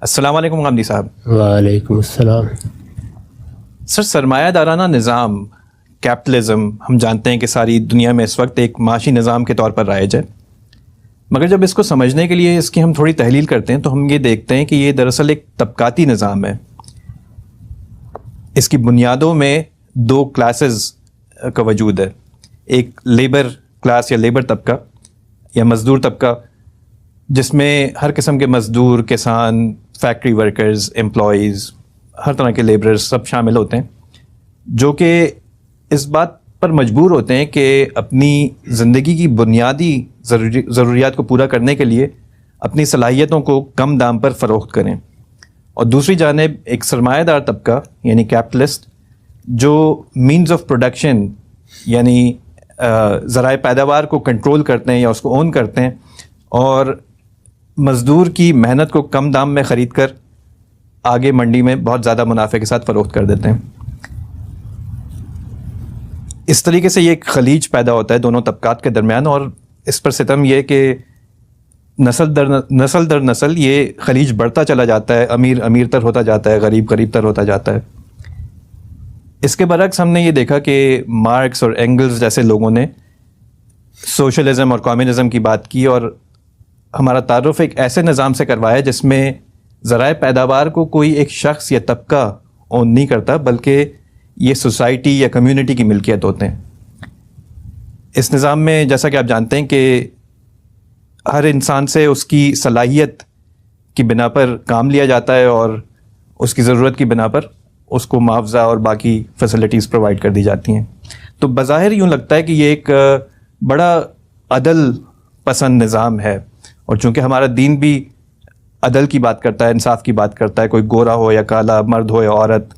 السلام علیکم غامدی صاحب. وعلیکم السلام. سر، سرمایہ دارانہ نظام کیپٹلزم ہم جانتے ہیں کہ ساری دنیا میں اس وقت ایک معاشی نظام کے طور پر رائج ہے، مگر جب اس کو سمجھنے کے لیے اس کی ہم تھوڑی تحلیل کرتے ہیں تو ہم یہ دیکھتے ہیں کہ یہ دراصل ایک طبقاتی نظام ہے. اس کی بنیادوں میں دو کلاسز کا وجود ہے، ایک لیبر کلاس یا لیبر طبقہ یا مزدور طبقہ، جس میں ہر قسم کے مزدور، کسان، فیکٹری ورکرز، امپلائیز، ہر طرح کے لیبرز سب شامل ہوتے ہیں، جو کہ اس بات پر مجبور ہوتے ہیں کہ اپنی زندگی کی بنیادی ضروریات کو پورا کرنے کے لیے اپنی صلاحیتوں کو کم دام پر فروخت کریں. اور دوسری جانب ایک سرمایہ دار طبقہ یعنی کیپٹلسٹ، جو مینز آف پروڈکشن یعنی ذرائع پیداوار کو کنٹرول کرتے ہیں یا اس کو اون کرتے ہیں اور مزدور کی محنت کو کم دام میں خرید کر آگے منڈی میں بہت زیادہ منافع کے ساتھ فروخت کر دیتے ہیں. اس طریقے سے یہ ایک خلیج پیدا ہوتا ہے دونوں طبقات کے درمیان، اور اس پر ستم یہ کہ نسل در نسل یہ خلیج بڑھتا چلا جاتا ہے، امیر امیر تر ہوتا جاتا ہے، غریب غریب تر ہوتا جاتا ہے. اس کے برعکس ہم نے یہ دیکھا کہ مارکس اور اینگلز جیسے لوگوں نے سوشلزم اور کمیونزم کی بات کی اور ہمارا تعارف ایک ایسے نظام سے کروایا جس میں ذرائع پیداوار کو کوئی ایک شخص یا طبقہ اون نہیں کرتا، بلکہ یہ سوسائٹی یا کمیونٹی کی ملکیت ہوتے ہیں. اس نظام میں جیسا کہ آپ جانتے ہیں کہ ہر انسان سے اس کی صلاحیت کی بنا پر کام لیا جاتا ہے اور اس کی ضرورت کی بنا پر اس کو معاوضہ اور باقی فیسلٹیز پرووائڈ کر دی جاتی ہیں. تو بظاہر یوں لگتا ہے کہ یہ ایک بڑا عدل پسند نظام ہے، اور چونکہ ہمارا دین بھی عدل کی بات کرتا ہے، انصاف کی بات کرتا ہے، کوئی گورا ہو یا کالا، مرد ہو یا عورت،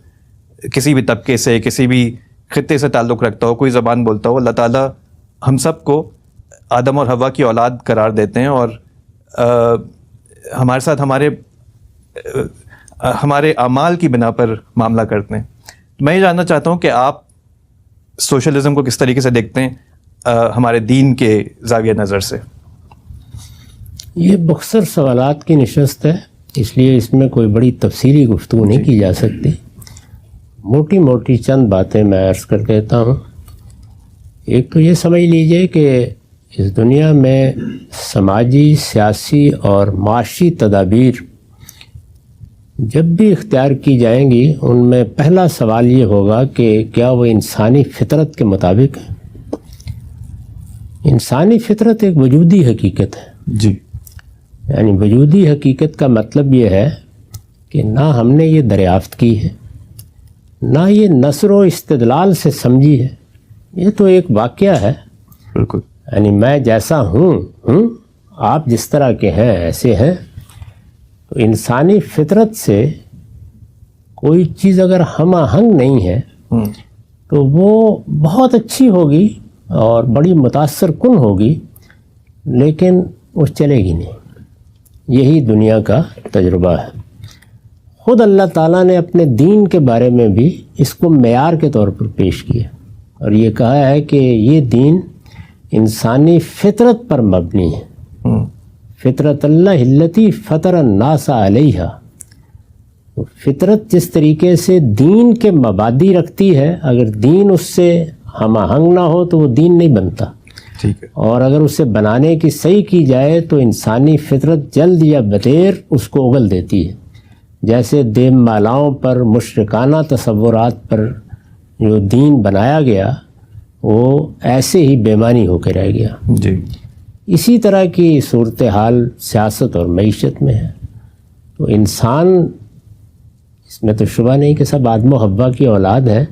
کسی بھی طبقے سے، کسی بھی خطے سے تعلق رکھتا ہو، کوئی زبان بولتا ہو، اللہ تعالیٰ ہم سب کو آدم اور حوا کی اولاد قرار دیتے ہیں اور ہمارے ساتھ ہمارے اعمال کی بنا پر معاملہ کرتے ہیں. میں یہ جاننا چاہتا ہوں کہ آپ سوشلزم کو کس طریقے سے دیکھتے ہیں ہمارے دین کے زاویہ نظر سے؟ یہ مختصر سوالات کی نشست ہے، اس لیے اس میں کوئی بڑی تفصیلی گفتگو نہیں کی جا سکتی. موٹی موٹی چند باتیں میں عرض کر دیتا ہوں. ایک تو یہ سمجھ لیجئے کہ اس دنیا میں سماجی، سیاسی اور معاشی تدابیر جب بھی اختیار کی جائیں گی، ان میں پہلا سوال یہ ہوگا کہ کیا وہ انسانی فطرت کے مطابق ہے. انسانی فطرت ایک وجودی حقیقت ہے. جی، یعنی وجودی حقیقت کا مطلب یہ ہے کہ نہ ہم نے یہ دریافت کی ہے، نہ یہ نثر و استدلال سے سمجھی ہے. یہ تو ایک واقعہ ہے. بالکل. یعنی میں جیسا ہوں آپ جس طرح کے ہیں ایسے ہیں. تو انسانی فطرت سے کوئی چیز اگر ہم آہنگ نہیں ہے تو وہ بہت اچھی ہوگی اور بڑی متاثر کن ہوگی، لیکن وہ چلے گی نہیں. یہی دنیا کا تجربہ ہے. خود اللہ تعالیٰ نے اپنے دین کے بارے میں بھی اس کو معیار کے طور پر پیش کیا اور یہ کہا ہے کہ یہ دین انسانی فطرت پر مبنی ہے. فطرت اللہ التی فطر الناس علیہا. فطرت جس طریقے سے دین کے مبادی رکھتی ہے، اگر دین اس سے ہم آہنگ نہ ہو تو وہ دین نہیں بنتا. اور اگر اسے بنانے کی صحیح کی جائے تو انسانی فطرت جلد یا بدیر اس کو اگل دیتی ہے. جیسے دیو مالاؤں پر، مشرکانہ تصورات پر جو دین بنایا گیا وہ ایسے ہی بےمانی ہو کے رہ گیا. جی. اسی طرح کی صورتحال سیاست اور معیشت میں ہے. تو انسان، اس میں تو شبہ نہیں کہ سب آدم و حوا کی اولاد ہے،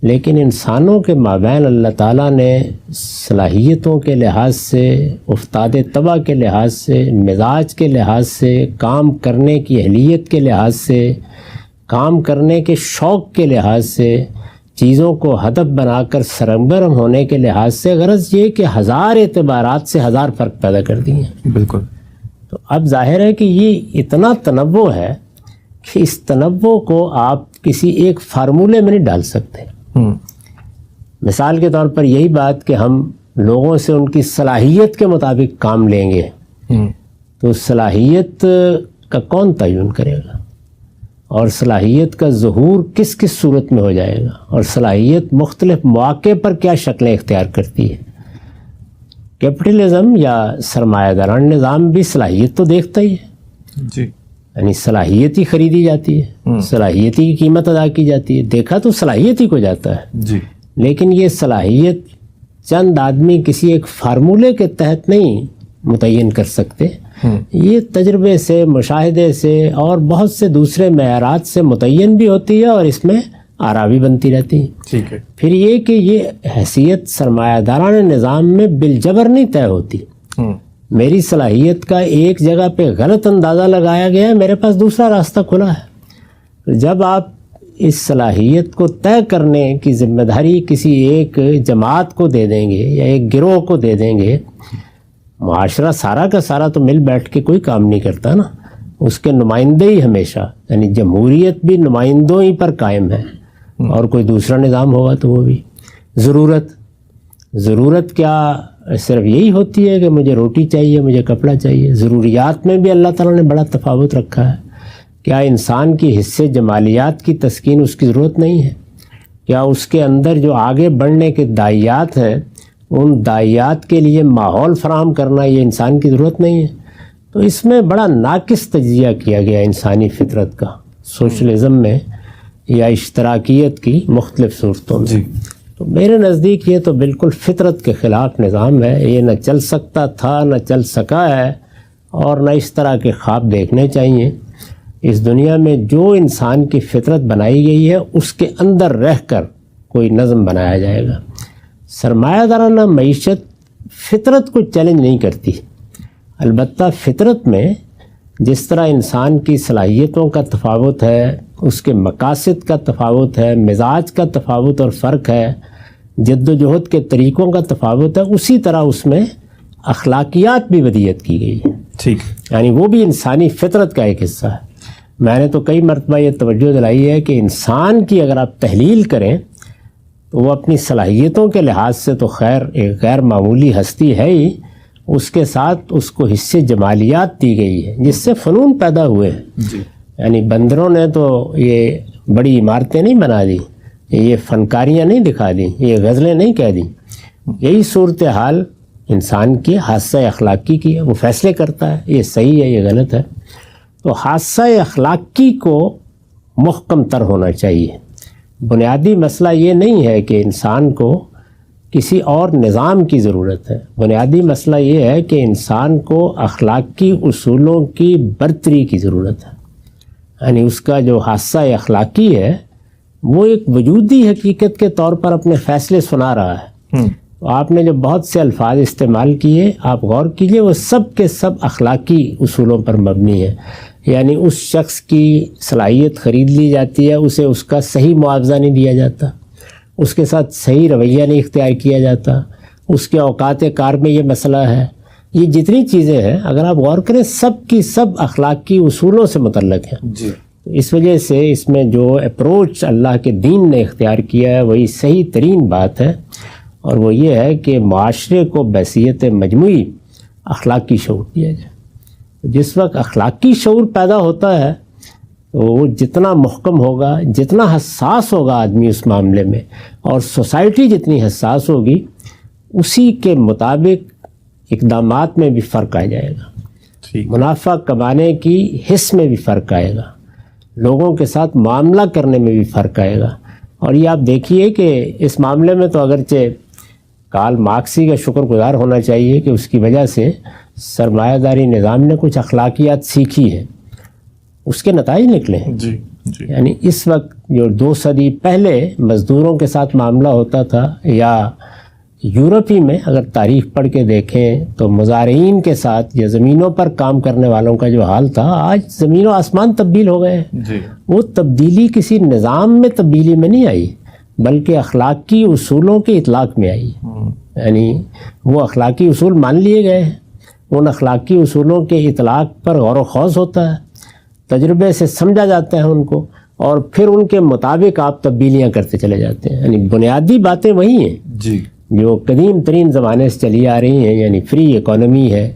لیکن انسانوں کے مابین اللہ تعالیٰ نے صلاحیتوں کے لحاظ سے، افتاد طبع کے لحاظ سے، مزاج کے لحاظ سے، کام کرنے کی اہلیت کے لحاظ سے، کام کرنے کے شوق کے لحاظ سے، چیزوں کو ہدف بنا کر سرگرم ہونے کے لحاظ سے، غرض یہ کہ ہزار اعتبارات سے ہزار فرق پیدا کر دیے ہیں. بالکل. تو اب ظاہر ہے کہ یہ اتنا تنوع ہے کہ اس تنوع کو آپ کسی ایک فارمولے میں نہیں ڈال سکتے. مثال کے طور پر یہی بات کہ ہم لوگوں سے ان کی صلاحیت کے مطابق کام لیں گے، تو صلاحیت کا کون تعین کرے گا، اور صلاحیت کا ظہور کس کس صورت میں ہو جائے گا، اور صلاحیت مختلف مواقع پر کیا شکلیں اختیار کرتی ہے۔ کیپٹلزم یا سرمایہ دارانہ نظام بھی صلاحیت تو دیکھتا ہی ہے، جی، یعنی صلاحیت ہی خریدی جاتی ہے، صلاحیت ہی کی قیمت ادا کی جاتی ہے، دیکھا تو صلاحیت ہی کو جاتا ہے، جی، لیکن یہ صلاحیت چند آدمی کسی ایک فارمولے کے تحت نہیں متعین کر سکتے، یہ تجربے سے، مشاہدے سے اور بہت سے دوسرے معیارات سے متعین بھی ہوتی ہے، اور اس میں آراء بھی بنتی رہتی ہیں۔ ٹھیک ہے، پھر یہ کہ یہ حیثیت سرمایہ دارانہ نظام میں بالجبر نہیں طے ہوتی۔ میری صلاحیت کا ایک جگہ پہ غلط اندازہ لگایا گیا ہے، میرے پاس دوسرا راستہ کھلا ہے۔ جب آپ اس صلاحیت کو طے کرنے کی ذمہ داری کسی ایک جماعت کو دے دیں گے یا ایک گروہ کو دے دیں گے، معاشرہ سارا کا سارا تو مل بیٹھ کے کوئی کام نہیں کرتا نا، اس کے نمائندے ہی ہمیشہ، یعنی جمہوریت بھی نمائندوں ہی پر قائم ہے، اور کوئی دوسرا نظام ہوگا تو وہ بھی۔ ضرورت کیا صرف یہی ہوتی ہے کہ مجھے روٹی چاہیے، مجھے کپڑا چاہیے؟ ضروریات میں بھی اللہ تعالیٰ نے بڑا تفاوت رکھا ہے۔ کیا انسان کی حصے جمالیات کی تسکین اس کی ضرورت نہیں ہے؟ کیا اس کے اندر جو آگے بڑھنے کے داعیات ہیں، ان داعیات کے لیے ماحول فراہم کرنا یہ انسان کی ضرورت نہیں ہے؟ تو اس میں بڑا ناقص تجزیہ کیا گیا انسانی فطرت کا، سوشلزم میں یا اشتراکیت کی مختلف صورتوں میں۔ جی، تو میرے نزدیک یہ تو بالکل فطرت کے خلاف نظام ہے، یہ نہ چل سکتا تھا، نہ چل سکا ہے، اور نہ اس طرح کے خواب دیکھنے چاہیے۔ اس دنیا میں جو انسان کی فطرت بنائی گئی ہے اس کے اندر رہ کر کوئی نظم بنایا جائے گا۔ سرمایہ دارانہ معیشت فطرت کو چیلنج نہیں کرتی، البتہ فطرت میں جس طرح انسان کی صلاحیتوں کا تفاوت ہے، اس کے مقاصد کا تفاوت ہے، مزاج کا تفاوت اور فرق ہے، جد و جہد کے طریقوں کا تفاوت ہے، اسی طرح اس میں اخلاقیات بھی ودیت کی گئی ہے، ٹھیک، یعنی وہ بھی انسانی فطرت کا ایک حصہ ہے۔ میں نے تو کئی مرتبہ یہ توجہ دلائی ہے کہ انسان کی اگر آپ تحلیل کریں تو وہ اپنی صلاحیتوں کے لحاظ سے تو خیر ایک غیر معمولی ہستی ہے ہی، اس کے ساتھ اس کو حصے جمالیات دی گئی ہے جس سے فنون پیدا ہوئے ہیں۔ جی، یعنی بندروں نے تو یہ بڑی عمارتیں نہیں بنا دی، یہ فنکاریاں نہیں دکھا دیں، یہ غزلیں نہیں کہہ دیں۔ یہی صورتحال انسان کی حادثہ اخلاقی کی ہے، وہ فیصلے کرتا ہے یہ صحیح ہے یہ غلط ہے۔ تو حادثہ اخلاقی کو محکم تر ہونا چاہیے۔ بنیادی مسئلہ یہ نہیں ہے کہ انسان کو کسی اور نظام کی ضرورت ہے، بنیادی مسئلہ یہ ہے کہ انسان کو اخلاقی اصولوں کی برتری کی ضرورت ہے، یعنی اس کا جو حادثہ اخلاقی ہے وہ ایک وجودی حقیقت کے طور پر اپنے فیصلے سنا رہا ہے۔ تو آپ نے جو بہت سے الفاظ استعمال کیے، آپ غور کیجئے، وہ سب کے سب اخلاقی اصولوں پر مبنی ہے، یعنی اس شخص کی صلاحیت خرید لی جاتی ہے، اسے اس کا صحیح معاوضہ نہیں دیا جاتا، اس کے ساتھ صحیح رویہ نہیں اختیار کیا جاتا، اس کے اوقات کار میں یہ مسئلہ ہے۔ یہ جتنی چیزیں ہیں اگر آپ غور کریں سب کی سب اخلاقی اصولوں سے متعلق ہیں۔ جی، اس وجہ سے اس میں جو اپروچ اللہ کے دین نے اختیار کیا ہے وہی صحیح ترین بات ہے، اور وہ یہ ہے کہ معاشرے کو بحیثیت مجموعی اخلاقی شعور دیا جائے۔ جس وقت اخلاقی شعور پیدا ہوتا ہے تو وہ جتنا محکم ہوگا، جتنا حساس ہوگا آدمی اس معاملے میں، اور سوسائٹی جتنی حساس ہوگی، اسی کے مطابق اقدامات میں بھی فرق آ جائے گا، ٹھیک، منافع کمانے کی حص میں بھی فرق آئے گا، لوگوں کے ساتھ معاملہ کرنے میں بھی فرق آئے گا۔ اور یہ آپ دیکھیے کہ اس معاملے میں تو اگرچہ کارل مارکسی کا شکر گزار ہونا چاہیے کہ اس کی وجہ سے سرمایہ داری نظام نے کچھ اخلاقیات سیکھی ہے، اس کے نتائج نکلے ہیں۔ جی، جی، یعنی اس وقت جو 2 صدی پہلے مزدوروں کے ساتھ معاملہ ہوتا تھا، یا یورپی میں اگر تاریخ پڑھ کے دیکھیں تو مزارعین کے ساتھ یا زمینوں پر کام کرنے والوں کا جو حال تھا، آج زمین و آسمان تبدیل ہو گئے ہیں۔ جی، وہ تبدیلی کسی نظام میں تبدیلی میں نہیں آئی، بلکہ اخلاقی اصولوں کے اطلاق میں آئی۔ یعنی وہ اخلاقی اصول مان لیے گئے ہیں، ان اخلاقی اصولوں کے اطلاق پر غور و خوض ہوتا ہے، تجربے سے سمجھا جاتا ہے ان کو، اور پھر ان کے مطابق آپ تبدیلیاں کرتے چلے جاتے ہیں۔ یعنی بنیادی باتیں وہی ہیں جی، جو قدیم ترین زمانے سے چلی آ رہی ہیں، یعنی فری اکانومی ہے،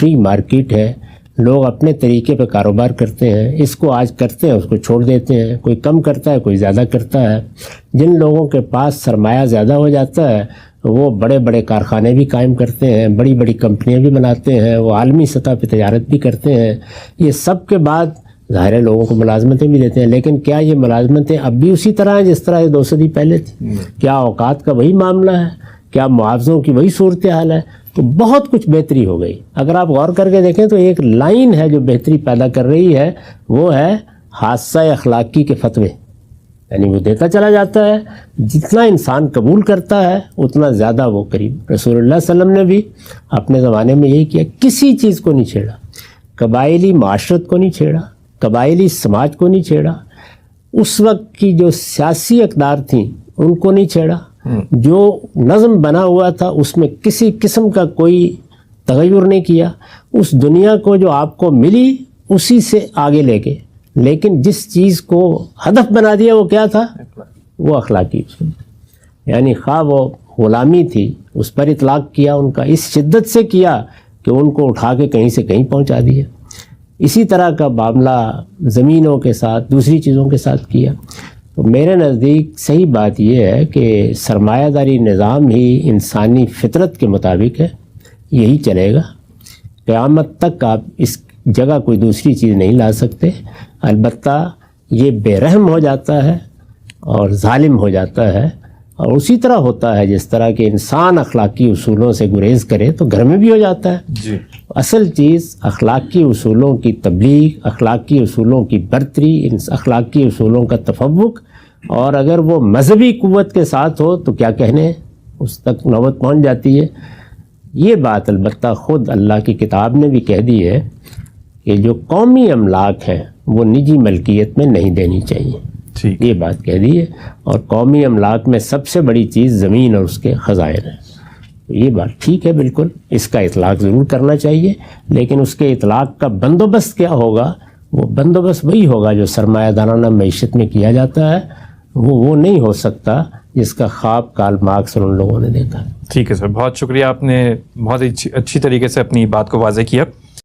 فری مارکیٹ ہے، لوگ اپنے طریقے پہ کاروبار کرتے ہیں، اس کو آج کرتے ہیں اس کو چھوڑ دیتے ہیں، کوئی کم کرتا ہے کوئی زیادہ کرتا ہے۔ جن لوگوں کے پاس سرمایہ زیادہ ہو جاتا ہے وہ بڑے بڑے کارخانے بھی قائم کرتے ہیں، بڑی بڑی کمپنیاں بھی بناتے ہیں، وہ عالمی سطح پہ تجارت بھی کرتے ہیں۔ یہ سب کے بعد ظاہر ہے لوگوں کو ملازمتیں بھی دیتے ہیں، لیکن کیا یہ ملازمتیں اب بھی اسی طرح ہیں جس طرح یہ 200 صدی پہلے تھی؟ کیا اوقات کا وہی معاملہ ہے؟ کیا معاوضوں کی وہی صورتحال ہے؟ تو بہت کچھ بہتری ہو گئی۔ اگر آپ غور کر کے دیکھیں تو ایک لائن ہے جو بہتری پیدا کر رہی ہے، وہ ہے حادثہ اخلاقی کے فتوے، یعنی وہ دیتا چلا جاتا ہے، جتنا انسان قبول کرتا ہے اتنا زیادہ وہ قریب۔ رسول اللہ صلی اللہ علیہ وسلم نے بھی اپنے زمانے میں یہی کیا، کسی چیز کو نہیں چھیڑا، قبائلی معاشرت کو نہیں چھیڑا، قبائلی سماج کو نہیں چھیڑا، اس وقت کی جو سیاسی اقدار تھیں ان کو نہیں چھیڑا، جو نظم بنا ہوا تھا اس میں کسی قسم کا کوئی تغیر نہیں کیا، اس دنیا کو جو آپ کو ملی اسی سے آگے لے کے، لیکن جس چیز کو ہدف بنا دیا وہ کیا تھا؟ وہ اخلاقی اصول، یعنی خواہ وہ غلامی تھی اس پر اطلاق کیا ان کا، اس شدت سے کیا کہ ان کو اٹھا کے کہیں سے کہیں پہنچا دیا۔ اسی طرح کا معاملہ زمینوں کے ساتھ دوسری چیزوں کے ساتھ کیا۔ تو میرے نزدیک صحیح بات یہ ہے کہ سرمایہ داری نظام ہی انسانی فطرت کے مطابق ہے، یہی چلے گا قیامت تک۔ آپ اس جگہ کوئی دوسری چیز نہیں لا سکتے، البتہ یہ بے رحم ہو جاتا ہے اور ظالم ہو جاتا ہے، اور اسی طرح ہوتا ہے جس طرح کہ انسان اخلاقی اصولوں سے گریز کرے تو گھر میں بھی ہو جاتا ہے۔ جی، اصل چیز اخلاقی اصولوں کی تبلیغ، اخلاقی اصولوں کی برتری، ان اخلاقی اصولوں کا تفوق، اور اگر وہ مذہبی قوت کے ساتھ ہو تو کیا کہنے، اس تک نوبت پہنچ جاتی ہے۔ یہ بات البتہ خود اللہ کی کتاب نے بھی کہہ دی ہے کہ جو قومی املاک ہیں وہ نجی ملکیت میں نہیں دینی چاہیے، ٹھیک، یہ بات کہہ دی ہے، اور قومی املاک میں سب سے بڑی چیز زمین اور اس کے خزائن ہیں۔ یہ بات ٹھیک ہے، بالکل اس کا اطلاق ضرور کرنا چاہیے، لیکن اس کے اطلاق کا بندوبست کیا ہوگا؟ وہ بندوبست وہی ہوگا جو سرمایہ دارانہ معیشت میں کیا جاتا ہے، وہ نہیں ہو سکتا جس کا خواب کارل مارکس اور ان لوگوں نے دیکھا۔ ٹھیک ہے سر، بہت شکریہ، آپ نے بہت اچھی طریقے سے اپنی بات کو واضح کیا۔